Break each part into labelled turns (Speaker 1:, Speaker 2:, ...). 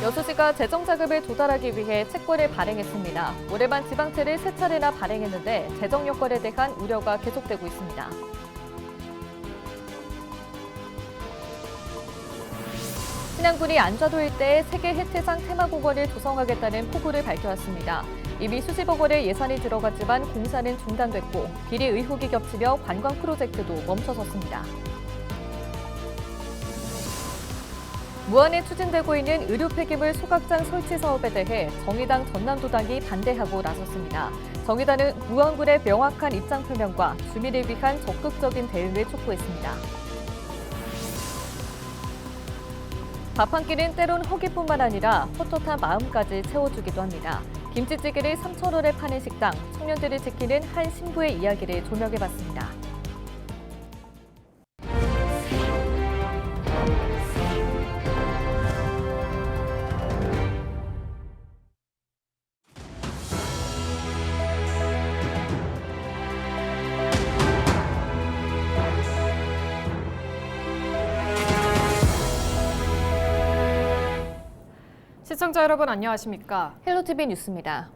Speaker 1: 여수시가 재정자금을 조달하기 위해 채권을 발행했습니다. 올해만 지방채를 3차례나 발행했는데 재정 여건에 대한 우려가 계속되고 있습니다. 신안군이 안좌도 일대에 세계 해태상 테마공원을 조성하겠다는 포부를 밝혀왔습니다. 이미 수십억 원의 예산이 들어갔지만 공사는 중단됐고 비리 의혹이 겹치며 관광 프로젝트도 멈춰섰습니다. 무안에 추진되고 있는 의료 폐기물 소각장 설치 사업에 대해 정의당 전남도당이 반대하고 나섰습니다. 정의당은 무안군의 명확한 입장 표명과 주민을 위한 적극적인 대응을 촉구했습니다. 밥 한 끼는 때론 허기뿐만 아니라 헛헛한 마음까지 채워주기도 합니다. 김치찌개를 3,000원에 파는 식당, 청년들을 지키는 한 신부의 이야기를 조명해봤습니다.
Speaker 2: 시청자 여러분 안녕하십니까?
Speaker 1: 헬로티비 뉴스입니다.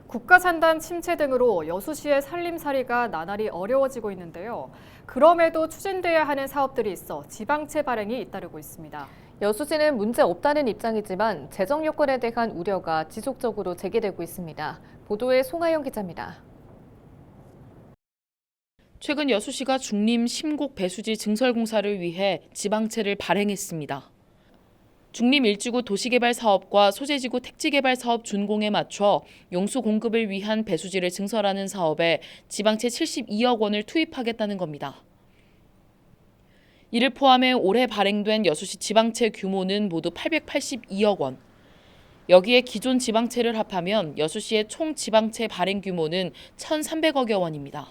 Speaker 2: 국가산단 침체 등으로 여수시의 살림살이가 나날이 어려워지고 있는데요. 그럼에도 추진돼야 하는 사업들이 있어 지방채 발행이 잇따르고 있습니다.
Speaker 1: 여수시는 문제 없다는 입장이지만 재정 여건에 대한 우려가 지속적으로 제기되고 있습니다. 보도에 송하영 기자입니다.
Speaker 3: 최근 여수시가 중림 심곡 배수지 증설 공사를 위해 지방채를 발행했습니다. 중림 일지구 도시개발 사업과 소재지구 택지개발 사업 준공에 맞춰 용수 공급을 위한 배수지를 증설하는 사업에 지방채 72억 원을 투입하겠다는 겁니다. 이를 포함해 올해 발행된 여수시 지방채 규모는 모두 882억 원. 여기에 기존 지방채를 합하면 여수시의 총 지방채 발행 규모는 1,300억여 원입니다.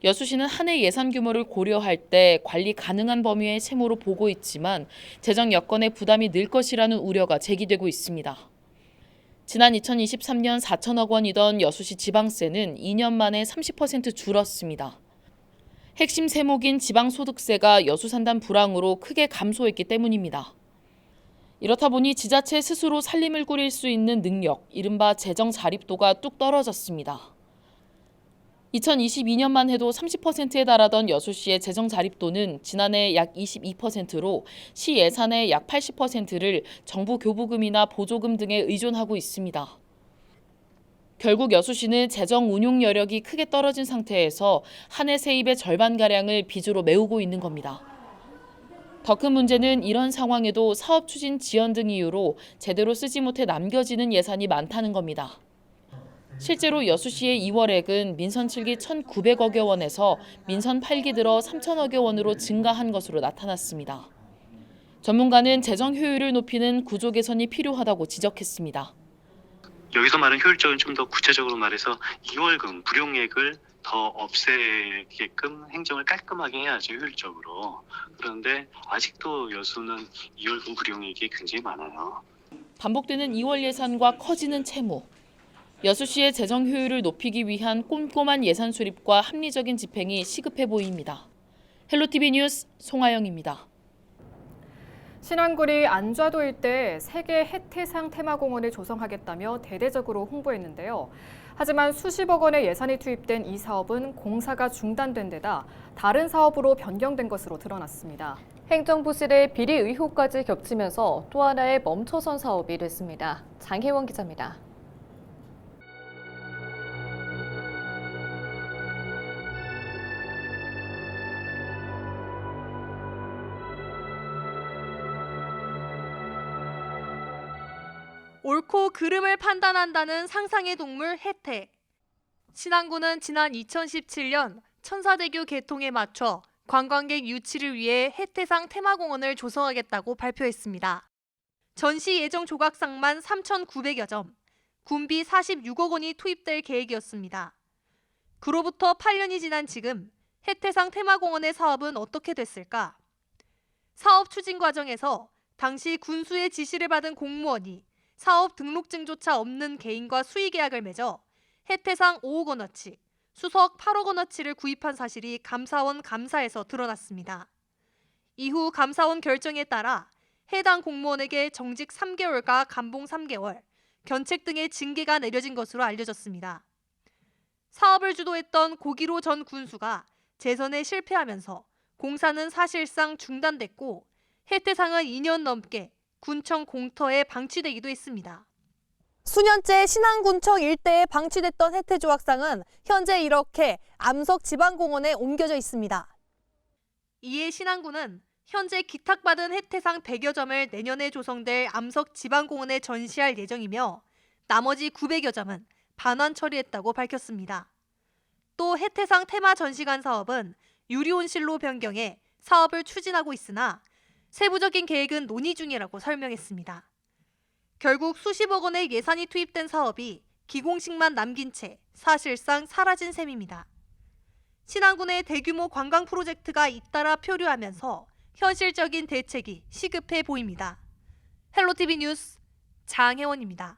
Speaker 3: 여수시는 한 해 예산 규모를 고려할 때 관리 가능한 범위의 채무로 보고 있지만 재정 여건의 부담이 늘 것이라는 우려가 제기되고 있습니다. 지난 2023년 4천억 원이던 여수시 지방세는 2년 만에 30% 줄었습니다. 핵심 세목인 지방소득세가 여수산단 불황으로 크게 감소했기 때문입니다. 이렇다 보니 지자체 스스로 살림을 꾸릴 수 있는 능력, 이른바 재정 자립도가 뚝 떨어졌습니다. 2022년만 해도 30%에 달하던 여수시의 재정 자립도는 지난해 약 22%로 시 예산의 약 80%를 정부 교부금이나 보조금 등에 의존하고 있습니다. 결국 여수시는 재정 운용 여력이 크게 떨어진 상태에서 한 해 세입의 절반가량을 빚으로 메우고 있는 겁니다. 더 큰 문제는 이런 상황에도 사업 추진 지연 등 이유로 제대로 쓰지 못해 남겨지는 예산이 많다는 겁니다. 실제로 여수시의 2월액은 민선 7기 1,900억여 원에서 민선 8기 들어 3,000억여 원으로 증가한 것으로 나타났습니다. 전문가는 재정 효율을 높이는 구조 개선이 필요하다고 지적했습니다.
Speaker 4: 여기서 말하는 효율적은 좀 더 구체적으로 말해서 2월금 불용액을 더 없애게끔 행정을 깔끔하게 해야죠, 효율적으로. 그런데 아직도 여수는 2월금 불용액이 굉장히 많아요.
Speaker 3: 반복되는 2월 예산과 커지는 채무. 여수시의 재정 효율을 높이기 위한 꼼꼼한 예산 수립과 합리적인 집행이 시급해 보입니다. 헬로티비 뉴스 송하영입니다.
Speaker 2: 신안군이 안좌도 일대에 세계 해태상 테마공원을 조성하겠다며 대대적으로 홍보했는데요. 하지만 수십억 원의 예산이 투입된 이 사업은 공사가 중단된 데다 다른 사업으로 변경된 것으로 드러났습니다.
Speaker 1: 행정부실의 비리 의혹까지 겹치면서 또 하나의 멈춰선 사업이 됐습니다. 장혜원 기자입니다.
Speaker 5: 옳고 그름을 판단한다는 상상의 동물 해태. 신안군은 지난 2017년 천사대교 개통에 맞춰 관광객 유치를 위해 해태상 테마공원을 조성하겠다고 발표했습니다. 전시 예정 조각상만 3,900여 점, 군비 46억 원이 투입될 계획이었습니다. 그로부터 8년이 지난 지금 해태상 테마공원의 사업은 어떻게 됐을까? 사업 추진 과정에서 당시 군수의 지시를 받은 공무원이 사업 등록증조차 없는 개인과 수의계약을 맺어 해태상 5억 원어치, 수석 8억 원어치를 구입한 사실이 감사원 감사에서 드러났습니다. 이후 감사원 결정에 따라 해당 공무원에게 정직 3개월과 감봉 3개월, 견책 등의 징계가 내려진 것으로 알려졌습니다. 사업을 주도했던 고기로 전 군수가 재선에 실패하면서 공사는 사실상 중단됐고 해태상은 2년 넘게 군청 공터에 방치되기도 했습니다. 수년째 신안군청 일대에 방치됐던 해태조각상은 현재 이렇게 암석지방공원에 옮겨져 있습니다. 이에 신안군은 현재 기탁받은 해태상 100여 점을 내년에 조성될 암석지방공원에 전시할 예정이며 나머지 900여 점은 반환 처리했다고 밝혔습니다. 또 해태상 테마 전시관 사업은 유리온실로 변경해 사업을 추진하고 있으나 세부적인 계획은 논의 중이라고 설명했습니다. 결국 수십억 원의 예산이 투입된 사업이 기공식만 남긴 채 사실상 사라진 셈입니다. 신안군의 대규모 관광 프로젝트가 잇따라 표류하면서 현실적인 대책이 시급해 보입니다. 헬로티비 뉴스 장혜원입니다.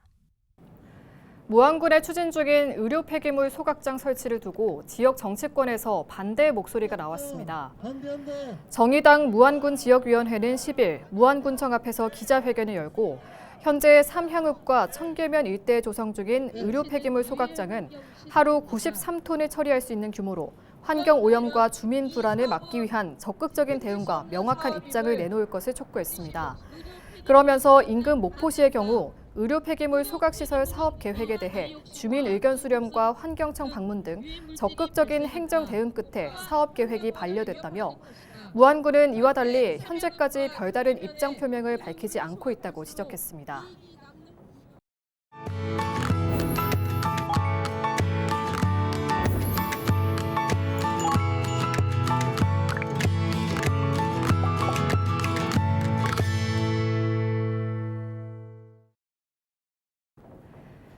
Speaker 2: 무안군에 추진 중인 의료 폐기물 소각장 설치를 두고 지역 정치권에서 반대 목소리가 나왔습니다. 정의당 무안군 지역위원회는 10일 무안군청 앞에서 기자회견을 열고 현재 삼향읍과 청계면 일대에 조성 중인 의료 폐기물 소각장은 하루 93톤을 처리할 수 있는 규모로 환경 오염과 주민 불안을 막기 위한 적극적인 대응과 명확한 입장을 내놓을 것을 촉구했습니다. 그러면서 인근 목포시의 경우 의료 폐기물 소각시설 사업 계획에 대해 주민 의견 수렴과 환경청 방문 등 적극적인 행정 대응 끝에 사업 계획이 반려됐다며 무안군은 이와 달리 현재까지 별다른 입장 표명을 밝히지 않고 있다고 지적했습니다.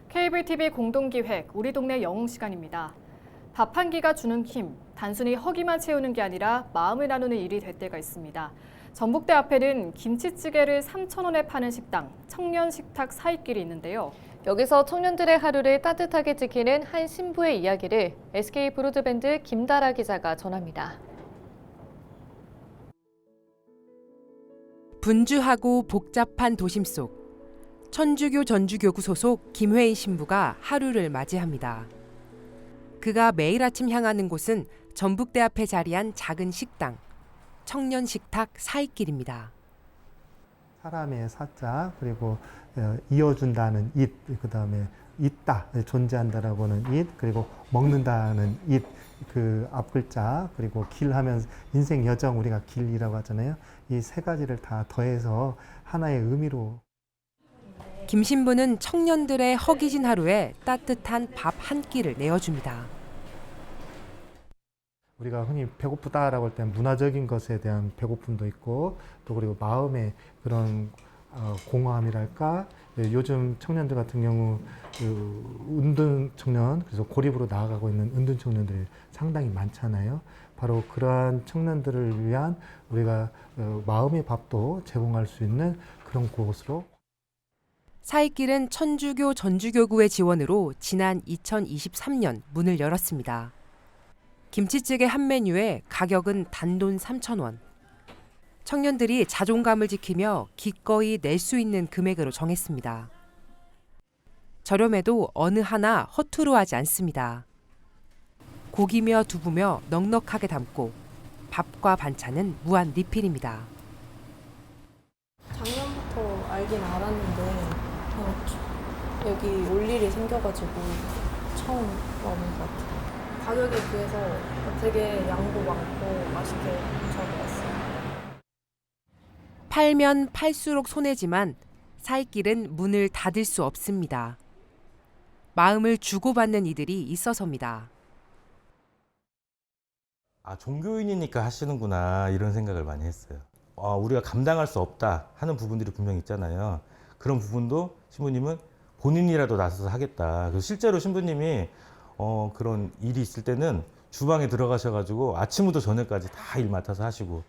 Speaker 2: 케이블 TV 공동기획 우리 동네 영웅 시간입니다. 밥 한 끼가 주는 힘, 단순히 허기만 채우는 게 아니라 마음을 나누는 일이 될 때가 있습니다. 전북대 앞에는 김치찌개를 3,000원에 파는 식당, 청년식탁 사익길이 있는데요.
Speaker 1: 여기서 청년들의 하루를 따뜻하게 지키는 한 신부의 이야기를 SK 브로드밴드 김다라 기자가 전합니다.
Speaker 6: 분주하고 복잡한 도심 속 천주교 전주교구 소속 김회인 신부가 하루를 맞이합니다. 그가 매일 아침 향하는 곳은 전북대 앞에 자리한 작은 식당, 청년식탁 사익길입니다.
Speaker 7: 사람의 사자, 그리고 이어준다는 잇, 그다음에 있다, 존재한다라고는 잇, 그리고 먹는다는 잇, 그 앞글자, 그리고 길 하면 인생 여정 우리가 길이라고 하잖아요. 이 세 가지를 다 더해서 하나의 의미로.
Speaker 6: 김 신부는 청년들의 허기진 하루에 따뜻한 밥 한 끼를 내어줍니다.
Speaker 7: 우리가 흔히 배고프다라고 할 때 문화적인 것에 대한 배고픔도 있고 또 그리고 마음의 그런 공허함이랄까. 요즘 청년들 같은 경우 은둔 청년, 그래서 고립으로 나아가고 있는 은둔 청년들이 상당히 많잖아요. 바로 그러한 청년들을 위한 우리가 마음의 밥도 제공할 수 있는 그런 곳으로.
Speaker 6: 사익길은 천주교 전주교구의 지원으로 지난 2023년 문을 열었습니다. 김치찌개 한 메뉴에 가격은 단돈 3,000원. 청년들이 자존감을 지키며 기꺼이 낼 수 있는 금액으로 정했습니다. 저렴해도 어느 하나 허투루 하지 않습니다. 고기며 두부며 넉넉하게 담고 밥과 반찬은 무한 리필입니다.
Speaker 8: 작년부터 알긴 알았는데 여기 올 일이 생겨가지고 처음 와본 것 같아요. 가격에 비해서 되게 양도 많고 맛있게 잘 먹었어요.
Speaker 6: 팔면 팔수록 손해지만 사익길은 문을 닫을 수 없습니다. 마음을 주고받는 이들이 있어서입니다.
Speaker 9: 아, 종교인이니까 하시는구나 이런 생각을 많이 했어요. 우리가 감당할 수 없다 하는 부분들이 분명히 있잖아요. 그런 부분도 신부님은 본인이라도 나서서 하겠다. 그래서 실제로 신부님이 그런 일이 있을 때는 주방에 들어가셔가지고 아침부터 저녁까지 다 일 맡아서 하시고.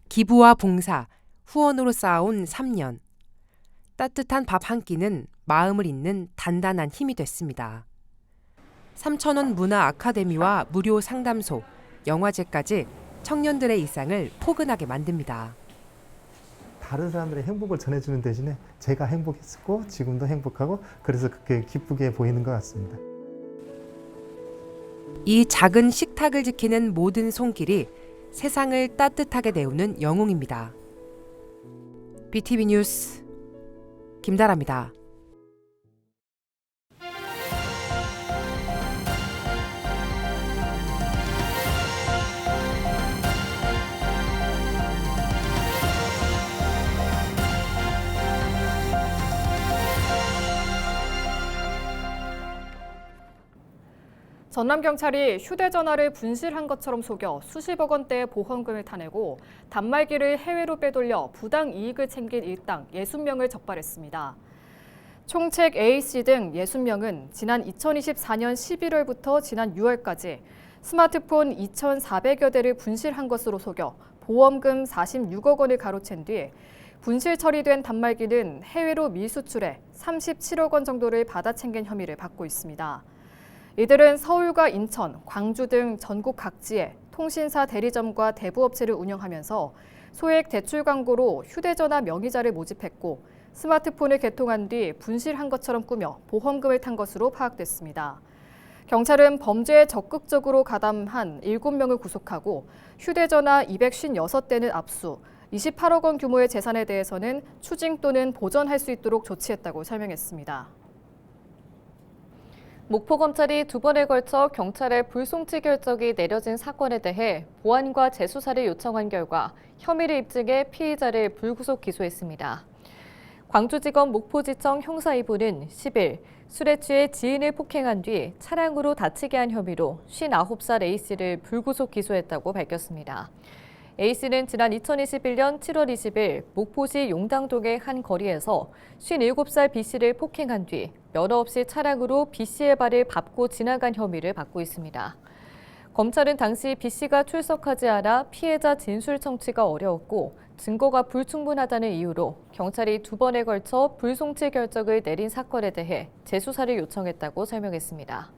Speaker 6: 기부와 봉사, 후원으로 쌓아온 3년. 따뜻한 밥 한 끼는 마음을 잇는 단단한 힘이 됐습니다. 3,000원 문화 아카데미와 무료 상담소, 영화제까지 청년들의 일상을 포근하게 만듭니다.
Speaker 7: 다른 사람들의 행복을 전해주는 대신에 제가 행복했고 지금도 행복하고 그래서 그렇게 기쁘게 보이는 것 같습니다.
Speaker 6: 이 작은 식탁을 지키는 모든 손길이 세상을 따뜻하게 데우는 영웅입니다. BTV 뉴스 김다라입니다.
Speaker 2: 전남경찰이 휴대전화를 분실한 것처럼 속여 수십억 원대의 보험금을 타내고 단말기를 해외로 빼돌려 부당 이익을 챙긴 일당 60명을 적발했습니다. 총책 A씨 등 60명은 지난 2024년 11월부터 지난 6월까지 스마트폰 2,400여 대를 분실한 것으로 속여 보험금 46억 원을 가로챈 뒤 분실 처리된 단말기는 해외로 미수출해 37억 원 정도를 받아 챙긴 혐의를 받고 있습니다. 이들은 서울과 인천, 광주 등 전국 각지에 통신사 대리점과 대부업체를 운영하면서 소액 대출 광고로 휴대전화 명의자를 모집했고 스마트폰을 개통한 뒤 분실한 것처럼 꾸며 보험금을 탄 것으로 파악됐습니다. 경찰은 범죄에 적극적으로 가담한 7명을 구속하고 휴대전화 256대는 압수, 28억 원 규모의 재산에 대해서는 추징 또는 보전할 수 있도록 조치했다고 설명했습니다.
Speaker 1: 목포검찰이 2번에 걸쳐 경찰의 불송치 결정이 내려진 사건에 대해 보안과 재수사를 요청한 결과 혐의를 입증해 피의자를 불구속 기소했습니다. 광주지검 목포지청 형사 2부는 10일 술에 취해 지인을 폭행한 뒤 차량으로 다치게 한 혐의로 59살 A씨를 불구속 기소했다고 밝혔습니다. A씨는 지난 2021년 7월 20일 목포시 용당동의 한 거리에서 57살 B씨를 폭행한 뒤 면허 없이 차량으로 B씨의 발을 밟고 지나간 혐의를 받고 있습니다. 검찰은 당시 B씨가 출석하지 않아 피해자 진술 청취가 어려웠고 증거가 불충분하다는 이유로 경찰이 2번에 걸쳐 불송치 결정을 내린 사건에 대해 재수사를 요청했다고 설명했습니다.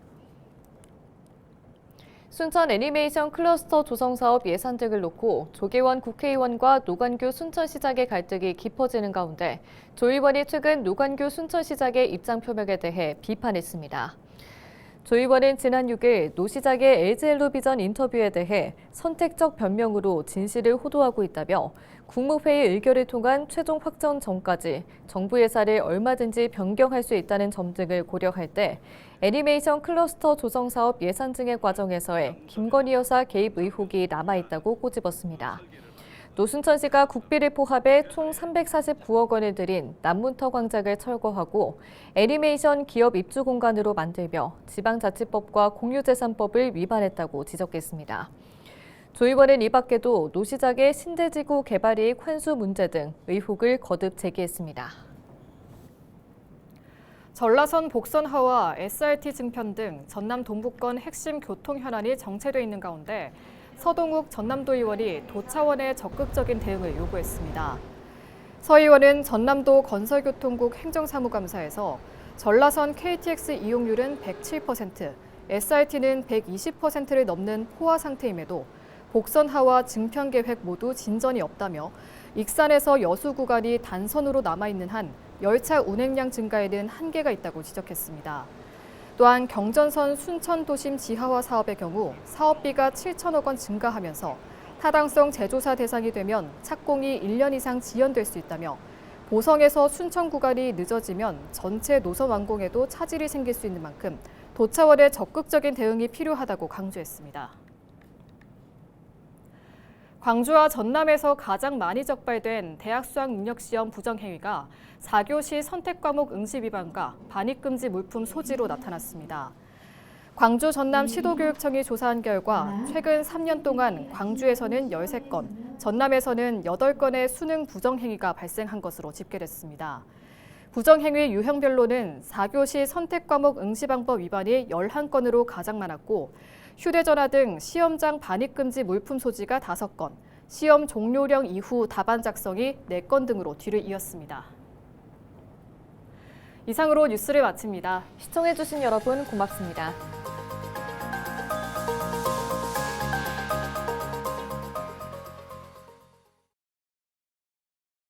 Speaker 1: 순천 애니메이션 클러스터 조성 사업 예산 등을 놓고 조계원 국회의원과 노관규 순천시장의 갈등이 깊어지는 가운데 조 의원이 최근 노관규 순천시장의 입장 표명에 대해 비판했습니다. 조 의원은 지난 6일 노 시장의 LG엘로비전 인터뷰에 대해 선택적 변명으로 진실을 호도하고 있다며 국무회의 의결을 통한 최종 확정 전까지 정부 예산을 얼마든지 변경할 수 있다는 점 등을 고려할 때 애니메이션 클러스터 조성 사업 예산 증액 과정에서의 김건희 여사 개입 의혹이 남아있다고 꼬집었습니다. 노순천시가 국비를 포함해 총 349억 원을 들인 남문터 광장을 철거하고 애니메이션 기업 입주 공간으로 만들며 지방자치법과 공유재산법을 위반했다고 지적했습니다. 조 의원은 이 밖에도 노 시장의 신대지구 개발이익 환수 문제 등 의혹을 거듭 제기했습니다.
Speaker 2: 전라선 복선하와 SRT 증편 등 전남 동부권 핵심 교통 현안이 정체돼 있는 가운데 서동욱 전남도 의원이 도 차원의 적극적인 대응을 요구했습니다. 서 의원은 전남도 건설교통국 행정사무감사에서 전라선 KTX 이용률은 107%, SRT는 120%를 넘는 포화 상태임에도 복선하와 증편 계획 모두 진전이 없다며 익산에서 여수 구간이 단선으로 남아있는 한 열차 운행량 증가에는 한계가 있다고 지적했습니다. 또한 경전선 순천도심 지하화 사업의 경우 사업비가 7천억 원 증가하면서 타당성 재조사 대상이 되면 착공이 1년 이상 지연될 수 있다며 보성에서 순천 구간이 늦어지면 전체 노선 완공에도 차질이 생길 수 있는 만큼 도 차원의 적극적인 대응이 필요하다고 강조했습니다. 광주와 전남에서 가장 많이 적발된 대학 수학 능력 시험 부정 행위가 4교시 선택 과목 응시 위반과 반입금지 물품 소지로 나타났습니다. 광주 전남 시도교육청이 조사한 결과 최근 3년 동안 광주에서는 13건, 전남에서는 8건의 수능 부정 행위가 발생한 것으로 집계됐습니다. 부정 행위 유형별로는 4교시 선택 과목 응시 방법 위반이 11건으로 가장 많았고 휴대전화 등 시험장 반입금지 물품 소지가 5건, 시험 종료령 이후 답안 작성이 4건 등으로 뒤를 이었습니다. 이상으로 뉴스를 마칩니다.
Speaker 1: 시청해주신 여러분 고맙습니다.